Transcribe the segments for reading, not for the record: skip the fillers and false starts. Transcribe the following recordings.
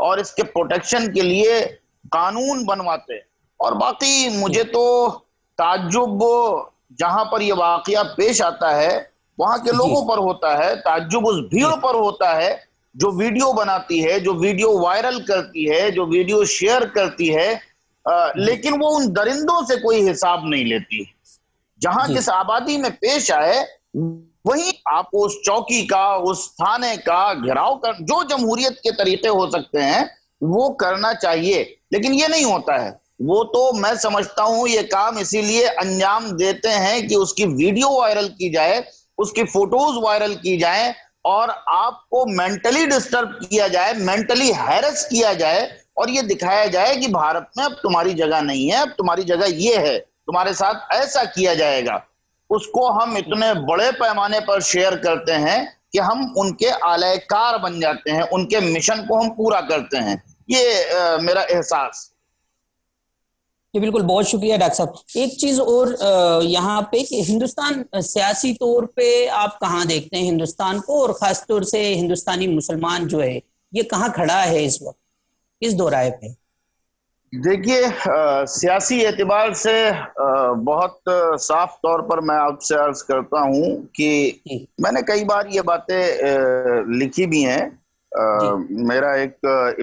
اور اس کے پروٹیکشن کے لیے قانون بنواتے. اور باقی مجھے تو تعجب جہاں پر یہ واقعہ پیش آتا ہے وہاں کے جی لوگوں پر ہوتا ہے, تعجب اس بھیڑ جی پر ہوتا ہے جو ویڈیو بناتی ہے, جو ویڈیو وائرل کرتی ہے, جو ویڈیو شیئر کرتی ہے, جی لیکن وہ ان درندوں سے کوئی حساب نہیں لیتی. جہاں جی جس آبادی میں پیش آئے وہیں آپ کو اس چوکی کا, اس تھانے کا گھیراؤ کر, جو جمہوریت کے طریقے ہو سکتے ہیں وہ کرنا چاہیے. لیکن یہ نہیں ہوتا ہے. وہ تو میں سمجھتا ہوں یہ کام اسی لیے انجام دیتے ہیں کہ اس کی ویڈیو وائرل کی جائے, اس کی فوٹوز وائرل کی جائیں, اور آپ کو مینٹلی ڈسٹرب کیا جائے, مینٹلی ہیرس کیا جائے, اور یہ دکھایا جائے کہ بھارت میں اب تمہاری جگہ نہیں ہے, اب تمہاری جگہ یہ ہے, تمہارے ساتھ ایسا کیا جائے گا. اس کو ہم اتنے بڑے پیمانے پر شیئر کرتے ہیں کہ ہم ان کے آلہ کار بن جاتے ہیں, ان کے مشن کو ہم پورا کرتے ہیں. یہ میرا احساس. جی بالکل, بہت شکریہ ڈاکٹر صاحب. ایک چیز اور یہاں پہ کہ ہندوستان سیاسی طور پہ آپ کہاں دیکھتے ہیں ہندوستان کو, اور خاص طور سے ہندوستانی مسلمان جو ہے یہ کہاں کھڑا ہے اس وقت, اس دورائے پہ؟ دیکھیے, سیاسی اعتبار سے بہت صاف طور پر میں آپ سے عرض کرتا ہوں کہ جی میں نے کئی بار یہ باتیں لکھی بھی ہیں. جی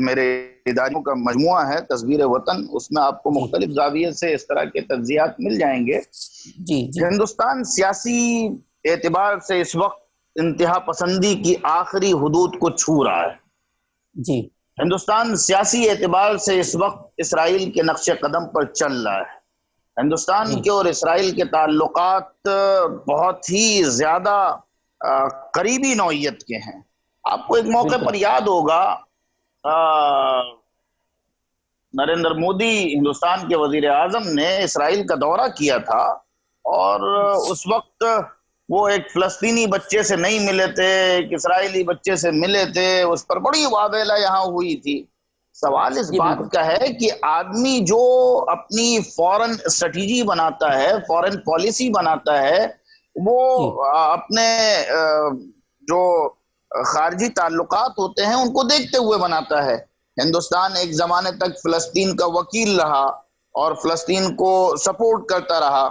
میرے اداریوں کا مجموعہ ہے تصویر وطن, اس میں آپ کو جی مختلف زاویے سے اس طرح کے تجزیات مل جائیں گے. جی جی ہندوستان سیاسی اعتبار سے اس وقت انتہا پسندی کی آخری حدود کو چھو رہا ہے. جی ہندوستان سیاسی اعتبار سے اس وقت اسرائیل کے نقش قدم پر چل رہا ہے. ہندوستان جی کے اور اسرائیل کے تعلقات بہت ہی زیادہ قریبی نوعیت کے ہیں. آپ کو ایک موقع بالکل. پر یاد ہوگا نریندر مودی ہندوستان کے وزیر اعظم نے اسرائیل کا دورہ کیا تھا, اور اس وقت وہ ایک فلسطینی بچے سے نہیں ملے تھے, ایک اسرائیلی بچے سے ملے تھے, اس پر بڑی واویلا یہاں ہوئی تھی. سوال اس جی بات بالکل. کا ہے کہ آدمی جو اپنی فورن اسٹریٹجی بناتا ہے, فورن پالیسی بناتا ہے, وہ جی اپنے جو خارجی تعلقات ہوتے ہیں ان کو دیکھتے ہوئے بناتا ہے. ہندوستان ایک زمانے تک فلسطین کا وکیل رہا اور فلسطین کو سپورٹ کرتا رہا.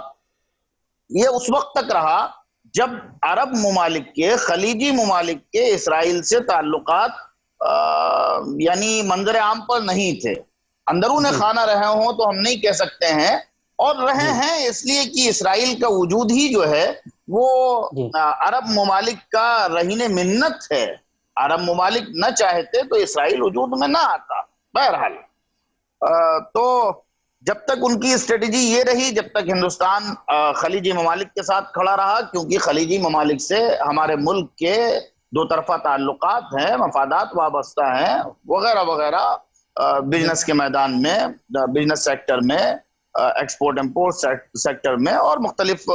یہ اس وقت تک رہا جب عرب ممالک کے, خلیجی ممالک کے اسرائیل سے تعلقات یعنی منظر عام پر نہیں تھے. اندرون جی خانہ رہے ہوں تو ہم نہیں کہہ سکتے ہیں, اور رہے جی ہیں اس لیے کہ اسرائیل کا وجود ہی جو ہے وہ جی عرب ممالک کا رہین منت ہے. عرب ممالک نہ چاہتے تو اسرائیل وجود میں نہ آتا. بہرحال تو جب تک ان کی اسٹریٹجی یہ رہی, جب تک ہندوستان خلیجی ممالک کے ساتھ کھڑا رہا, کیونکہ خلیجی ممالک سے ہمارے ملک کے دو طرفہ تعلقات ہیں, مفادات وابستہ ہیں, وغیرہ وغیرہ, جی بزنس کے میدان میں, بزنس سیکٹر میں, ایکسپورٹ امپورٹ سیکٹر میں, اور مختلف.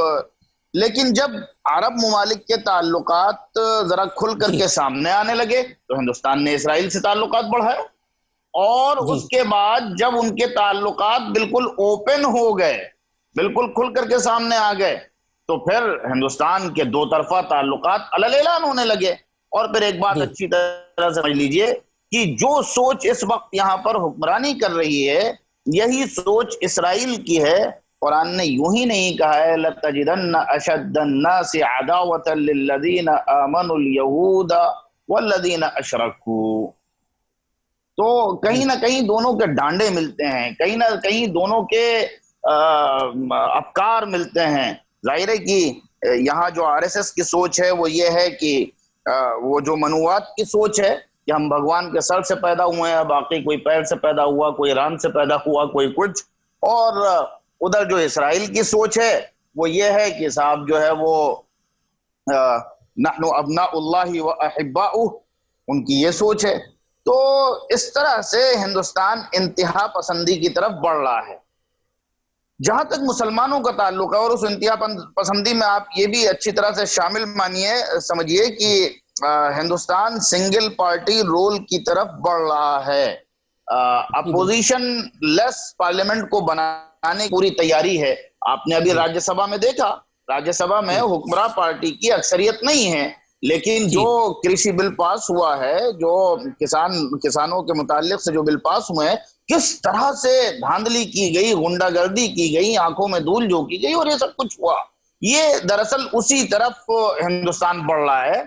لیکن جب عرب ممالک کے تعلقات ذرا کھل کر جی کے سامنے آنے لگے تو ہندوستان نے اسرائیل سے تعلقات بڑھائے, اور جی اس کے بعد جب ان کے تعلقات بالکل اوپن ہو گئے, بالکل کھل کر کے سامنے آ گئے, تو پھر ہندوستان کے دو طرفہ تعلقات علل اعلان ہونے لگے. اور پھر ایک بات جی اچھی طرح سمجھ لیجئے کہ جو سوچ اس وقت یہاں پر حکمرانی کر رہی ہے یہی سوچ اسرائیل کی ہے. قرآن نے یوں ہی نہیں کہا ہے لَتَجِدَنَّ أَشَدَّ النَّاسِ عَدَاوَةً لِلَّذِينَ آمَنُوا الْيَهُودَ وَالَّذِينَ أَشْرَكُوا. تو کہیں جی نہ کہیں دونوں کے ڈانڈے ملتے ہیں, کہیں نہ کہیں دونوں کے افکار ملتے ہیں. ظاہر ہے کہ یہاں جو آر ایس ایس کی سوچ ہے وہ یہ ہے کہ وہ جو منووات کی سوچ ہے کہ ہم بھگوان کے سر سے پیدا ہوئے ہیں, باقی کوئی پیر سے پیدا ہوا, کوئی ران سے پیدا ہوا, کوئی کچھ. اور ادھر جو اسرائیل کی سوچ ہے وہ یہ ہے کہ صاحب جو ہے وہ نحن ابناء اللہ و احباؤہ, ان کی یہ سوچ ہے. تو اس طرح سے ہندوستان انتہا پسندی کی طرف بڑھ رہا ہے. جہاں تک مسلمانوں کا تعلق ہے, اور اس انتہا پسندی میں آپ یہ بھی اچھی طرح سے شامل مانیے, سمجھیے کہ ہندوستان سنگل پارٹی رول کی طرف بڑھ رہا ہے. جی بالکل. اپوزیشن لیس پارلیمنٹ کو بنانے کی پوری تیاری ہے. آپ نے ابھی جی راجیہ سبھا میں دیکھا, راجیہ سبھا میں جی حکمراں پارٹی کی اکثریت نہیں ہے, لیکن جو کرشی بل پاس ہوا ہے، جو کسانوں کے متعلق سے جو بل پاس ہوئے ہیں، کس طرح سے دھاندلی کی گئی، غنڈہ گردی کی گئی، آنکھوں میں دھول جھونکی گئی اور یہ سب کچھ ہوا، یہ دراصل اسی طرف ہندوستان بڑھ رہا ہے۔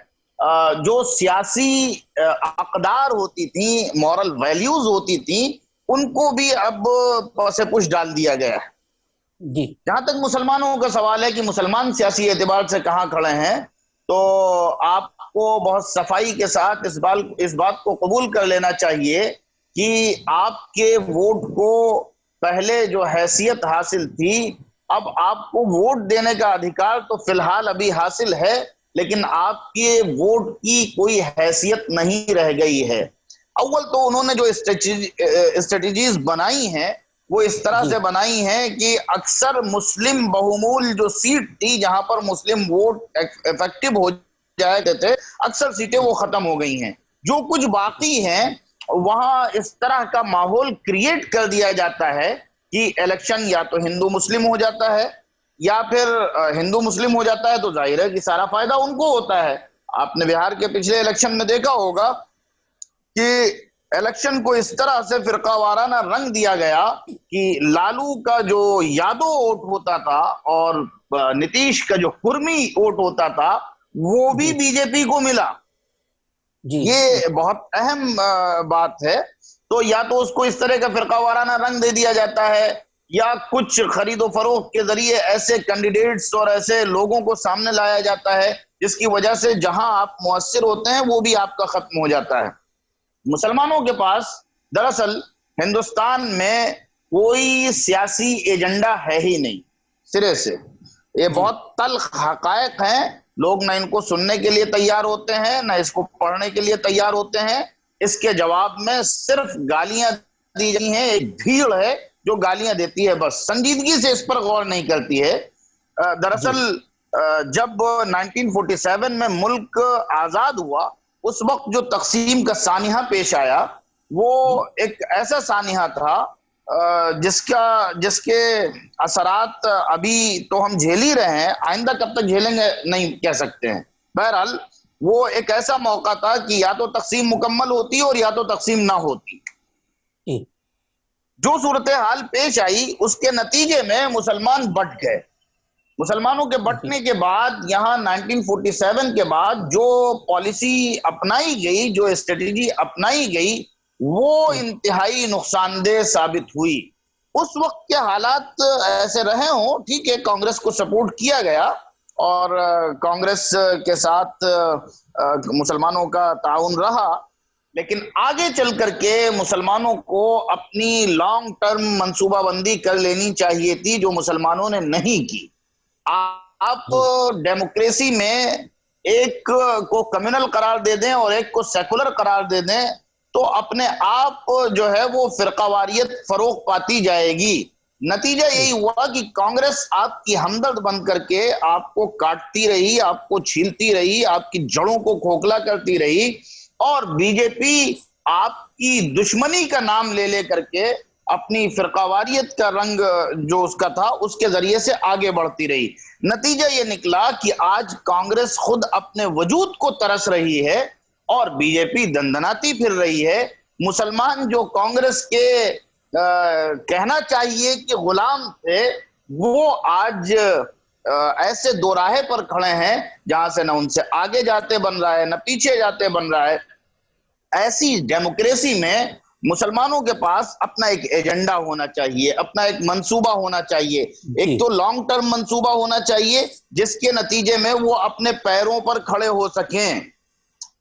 جو سیاسی اقدار ہوتی تھیں، مورل ویلیوز ہوتی تھیں، ان کو بھی اب پس پش ڈال دیا گیا ہے۔ جی جہاں تک مسلمانوں کا سوال ہے کہ مسلمان سیاسی اعتبار سے کہاں کھڑے ہیں، تو آپ کو بہت صفائی کے ساتھ اس بات کو قبول کر لینا چاہیے کہ آپ کے ووٹ کو پہلے جو حیثیت حاصل تھی، اب آپ کو ووٹ دینے کا ادھیکار تو فی الحال ابھی حاصل ہے، لیکن آپ کے ووٹ کی کوئی حیثیت نہیں رہ گئی ہے۔ اول تو انہوں نے جو اسٹریٹجیز بنائی ہیں وہ اس طرح جی سے بنائی ہیں کہ اکثر مسلم بہمول جو سیٹ تھی، جہاں پر مسلم ووٹ افیکٹو ہو جائے تھے، اکثر سیٹیں وہ ختم ہو گئی ہیں۔ جو کچھ باقی ہیں وہاں اس طرح کا ماحول کریٹ کر دیا جاتا ہے کہ الیکشن یا تو ہندو مسلم ہو جاتا ہے، یا پھر ہندو مسلم ہو جاتا ہے تو ظاہر ہے کہ سارا فائدہ ان کو ہوتا ہے۔ آپ نے بہار کے پچھلے الیکشن میں دیکھا ہوگا کہ الیکشن کو اس طرح سے فرقہ وارانہ رنگ دیا گیا کہ لالو کا جو یادو ووٹ ہوتا تھا اور نتیش کا جو کرمی ووٹ ہوتا تھا وہ بھی بی جے پی کو ملا۔ جی یہ بہت اہم بات ہے۔ تو یا تو اس کو اس طرح کا فرقہ وارانہ رنگ دے دیا جاتا ہے، یا کچھ خرید و فروخت کے ذریعے ایسے کینڈیڈیٹس اور ایسے لوگوں کو سامنے لایا جاتا ہے جس کی وجہ سے جہاں آپ مؤثر ہوتے ہیں وہ بھی آپ کا ختم ہو جاتا ہے۔ مسلمانوں کے پاس دراصل ہندوستان میں کوئی سیاسی ایجنڈا ہے ہی نہیں، سرے سے۔ یہ بہت تلخ حقائق ہیں، لوگ نہ ان کو سننے کے لیے تیار ہوتے ہیں، نہ اس کو پڑھنے کے لیے تیار ہوتے ہیں۔ اس کے جواب میں صرف گالیاں دی جاتی ہیں، ایک بھیڑ ہے جو گالیاں دیتی ہے، بس سنجیدگی سے اس پر غور نہیں کرتی ہے۔ دراصل جب 1947 میں ملک آزاد ہوا، اس وقت جو تقسیم کا سانحہ پیش آیا وہ ایک ایسا سانحہ تھا جس کے اثرات ابھی تو ہم جھیل ہی رہے ہیں، آئندہ کب تک جھیلیں گے نہیں کہہ سکتے ہیں۔ بہرحال وہ ایک ایسا موقع تھا کہ یا تو تقسیم مکمل ہوتی اور یا تو تقسیم نہ ہوتی۔ جو صورتحال پیش آئی اس کے نتیجے میں مسلمان بٹ گئے۔ مسلمانوں کے بٹنے کے بعد یہاں 1947 کے بعد جو پالیسی اپنائی گئی، جو اسٹریٹجی اپنائی گئی، وہ انتہائی نقصان دہ ثابت ہوئی۔ اس وقت کے حالات ایسے رہے ہوں، ٹھیک ہے، کانگریس کو سپورٹ کیا گیا اور کانگریس کے ساتھ مسلمانوں کا تعاون رہا، لیکن آگے چل کر کے مسلمانوں کو اپنی لانگ ٹرم منصوبہ بندی کر لینی چاہیے تھی، جو مسلمانوں نے نہیں کی۔ آپ ڈیموکریسی میں ایک کو کمیونل قرار دے دیں اور ایک کو سیکولر قرار دے دیں تو اپنے آپ جو ہے وہ فرقہ واریت فروغ پاتی جائے گی۔ نتیجہ یہی ہوا کہ کانگریس آپ کی ہمدرد بن کر کے آپ کو کاٹتی رہی، آپ کو چھیلتی رہی، آپ کی جڑوں کو کھوکھلا کرتی رہی، اور بی جے پی آپ کی دشمنی کا نام لے لے کر کے اپنی فرقہ واریت کا رنگ جو اس کا تھا اس کے ذریعے سے آگے بڑھتی رہی۔ نتیجہ یہ نکلا کہ آج کانگریس خود اپنے وجود کو ترس رہی ہے اور بی جے پی دندناتی پھر رہی ہے۔ مسلمان جو کانگریس کے کہنا چاہیے کہ غلام تھے، وہ آج ایسے دو راہے پر کھڑے ہیں جہاں سے نہ ان سے آگے جاتے بن رہا ہے نہ پیچھے جاتے بن رہا ہے۔ ایسی ڈیموکریسی میں مسلمانوں کے پاس اپنا ایک ایجنڈا ہونا چاہیے، اپنا ایک منصوبہ ہونا چاہیے۔ ایک تو لانگ ٹرم منصوبہ ہونا چاہیے جس کے نتیجے میں وہ اپنے پیروں پر کھڑے ہو سکیں،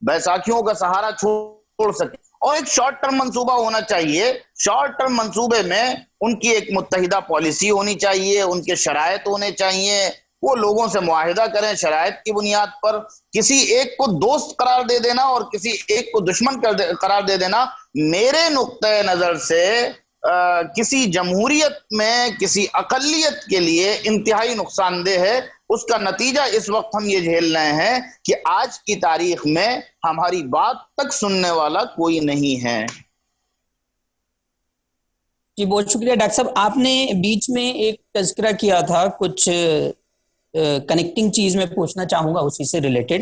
بیساکھیوں کا سہارا چھوڑ سکیں، اور ایک شارٹ ٹرم منصوبہ ہونا چاہیے۔ شارٹ ٹرم منصوبے میں ان کی ایک متحدہ پالیسی ہونی چاہیے، ان کے شرائط ہونے چاہیے، وہ لوگوں سے معاہدہ کریں شرائط کی بنیاد پر۔ کسی ایک کو دوست قرار دے دینا اور کسی ایک کو دشمن قرار دے دینا میرے نقطۂ نظر سے کسی جمہوریت میں کسی اقلیت کے لیے انتہائی نقصان دہ ہے۔ اس کا نتیجہ اس وقت ہم یہ جھیل رہے ہیں کہ آج کی تاریخ میں ہماری بات تک سننے والا کوئی نہیں ہے۔ جی بہت شکریہ ڈاکٹر صاحب، آپ نے بیچ میں ایک تذکرہ کیا تھا، کچھ کنیکٹنگ چیز میں پوچھنا چاہوں گا اسی سے ریلیٹڈ۔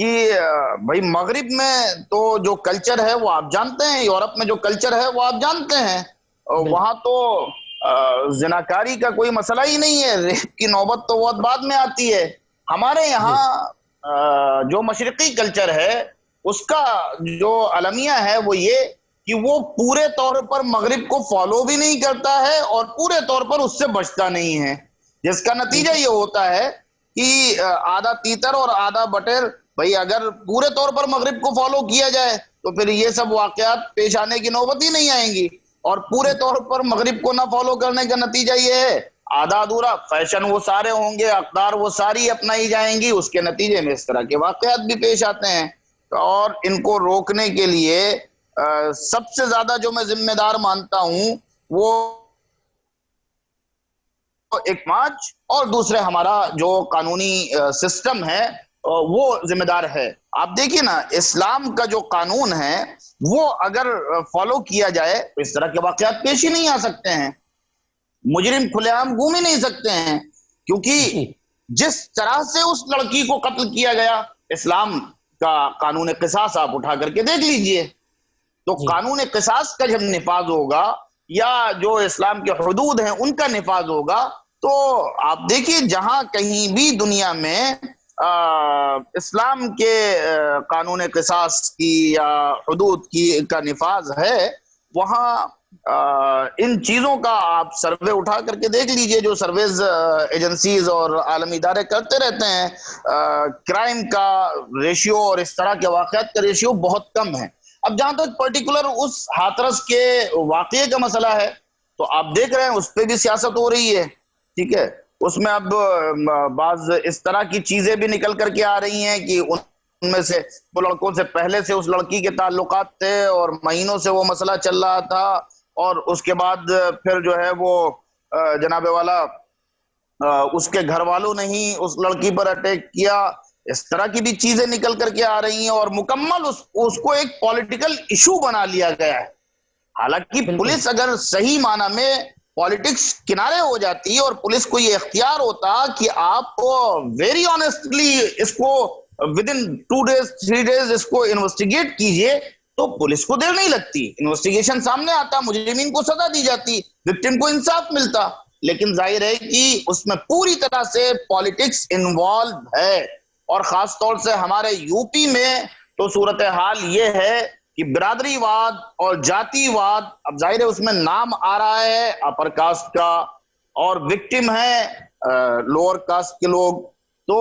کہ بھائی مغرب میں تو جو کلچر ہے وہ آپ جانتے ہیں، یورپ میں جو کلچر ہے وہ آپ جانتے ہیں، وہاں تو زناکاری کا کوئی مسئلہ ہی نہیں ہے، ریپ کی نوبت تو بہت بعد میں آتی ہے۔ ہمارے یہاں جو مشرقی کلچر ہے اس کا جو المیہ ہے وہ یہ کہ وہ پورے طور پر مغرب کو فالو بھی نہیں کرتا ہے اور پورے طور پر اس سے بچتا نہیں ہے، جس کا نتیجہ یہ ہوتا ہے کہ آدھا تیتر اور آدھا بٹر۔ بھئی اگر پورے طور پر مغرب کو فالو کیا جائے تو پھر یہ سب واقعات پیش آنے کی نوبت ہی نہیں آئیں گی، اور پورے طور پر مغرب کو نہ فالو کرنے کا نتیجہ یہ ہے آدھا ادھورا فیشن وہ سارے ہوں گے، اقدار وہ ساری اپنائی جائیں گی، اس کے نتیجے میں اس طرح کے واقعات بھی پیش آتے ہیں۔ اور ان کو روکنے کے لیے سب سے زیادہ جو میں ذمہ دار مانتا ہوں وہ ایک مارچ اور دوسرے ہمارا جو قانونی سسٹم ہے وہ ذمہ دار ہے۔ آپ دیکھیے نا، اسلام کا جو قانون ہے وہ اگر فالو کیا جائے تو اس طرح کے واقعات پیش ہی نہیں آ سکتے ہیں، مجرم کھلے عام گھوم ہی نہیں سکتے ہیں، کیونکہ جس طرح سے اس لڑکی کو قتل کیا گیا، اسلام کا قانون قصاص آپ اٹھا کر کے دیکھ لیجئے، تو قانون قصاص کا جب نفاذ ہوگا یا جو اسلام کے حدود ہیں ان کا نفاذ ہوگا تو آپ دیکھیے جہاں کہیں بھی دنیا میں اسلام کے قانون قصاص کی یا حدود کی کا نفاذ ہے، وہاں ان چیزوں کا آپ سروے اٹھا کر کے دیکھ لیجئے جو سرویز ایجنسیز اور عالمی ادارے کرتے رہتے ہیں، کرائم کا ریشیو اور اس طرح کے واقعات کا ریشیو بہت کم ہے۔ اب جہاں تک پرٹیکولر اس ہاتھرس کے واقعے کا مسئلہ ہے تو آپ دیکھ رہے ہیں اس پہ بھی سیاست ہو رہی ہے، ٹھیک ہے، اس میں اب بعض اس طرح کی چیزیں بھی نکل کر کے آ رہی ہیں کہ ان میں سے وہ لڑکوں سے پہلے سے اس لڑکی کے تعلقات تھے اور مہینوں سے وہ مسئلہ چل رہا تھا، اور اس کے بعد پھر جو ہے وہ جناب والا اس کے گھر والوں نے ہی اس لڑکی پر اٹیک کیا، اس طرح کی بھی چیزیں نکل کر کے آ رہی ہیں، اور مکمل اس کو ایک پولیٹیکل ایشو بنا لیا گیا ہے۔ حالانکہ پولیس اگر صحیح معنی میں پالیٹکس کنارے ہو جاتی اور پولیس کو یہ اختیار ہوتا کہ آپ کو ویری آنیسٹلی اس کو ودن 2 days 3 days اس کو انویسٹیگیٹ کیجئے، تو پولیس کو دیر نہیں لگتی، انویسٹیگیشن سامنے آتا، مجرمین کو سزا دی جاتی، وکٹم کو انصاف ملتا۔ لیکن ظاہر ہے کہ اس میں پوری طرح سے پالیٹکس انوالو ہے، اور خاص طور سے ہمارے یو پی میں تو صورتحال یہ ہے کہ برادری واد اور جاتی واد، اب ظاہر ہے اس میں نام آ رہا ہے اپر کاسٹ کا، اور وکٹم ہے لوور کاسٹ کے لوگ، تو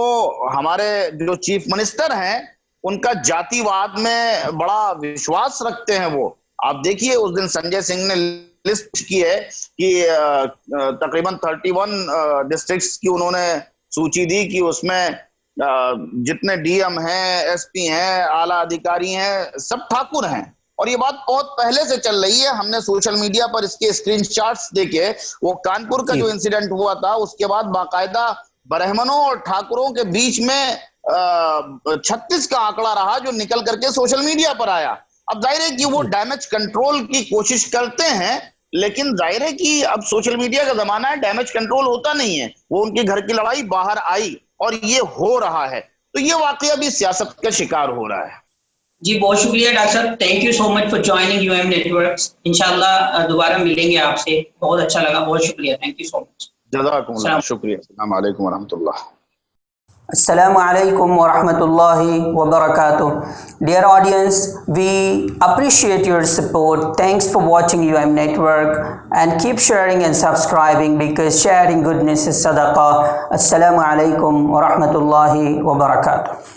ہمارے جو چیف منسٹر ہیں ان کا جاتی واد میں بڑا وشواس رکھتے ہیں۔ وہ آپ دیکھیے اس دن سنجے سنگھ نے لسٹ کی ہے کہ تقریباً 31 ڈسٹرکٹس کی انہوں نے سوچی دی کہ اس میں جتنے ڈی ایم ہیں، ایس پی ہیں، اعلیٰ ادھیکاری ہیں، سب ٹھاکر ہیں، اور یہ بات بہت پہلے سے چل رہی ہے۔ ہم نے سوشل میڈیا پر اس کے اسکرین شاٹس دیکھے، وہ کانپور کا جو انسیڈنٹ ہوا تھا اس کے بعد باقاعدہ برہمنوں اور ٹھاکروں کے بیچ میں 36 کا آنکڑا رہا جو نکل کر کے سوشل میڈیا پر آیا۔ اب ظاہر ہے کہ وہ ڈیمیج کنٹرول کی کوشش کرتے ہیں، لیکن ظاہر ہے کہ اب سوشل میڈیا کا زمانہ ہے، ڈیمیج کنٹرول ہوتا نہیں ہے، وہ ان کے گھر کی لڑائی باہر آئی اور یہ ہو رہا ہے، تو یہ واقعہ بھی سیاست کا شکار ہو رہا ہے۔ جی بہت شکریہ ڈاکٹر صاحب، thank you so much for joining U M Networks, انشاءاللہ دوبارہ ملیں گے آپ سے، بہت اچھا لگا، بہت شکریہ، تھینک یو سو مچ۔ جزاکم اللہ، شکریہ، السلام علیکم ورحمۃ اللہ۔ Assalamu alaikum wa rahmatullahi wa barakatuh. Dear audience, we appreciate your support. Thanks for watching UM Network, and keep sharing and subscribing because sharing goodness is sadaqah. Assalamu alaikum wa rahmatullahi wa barakatuh.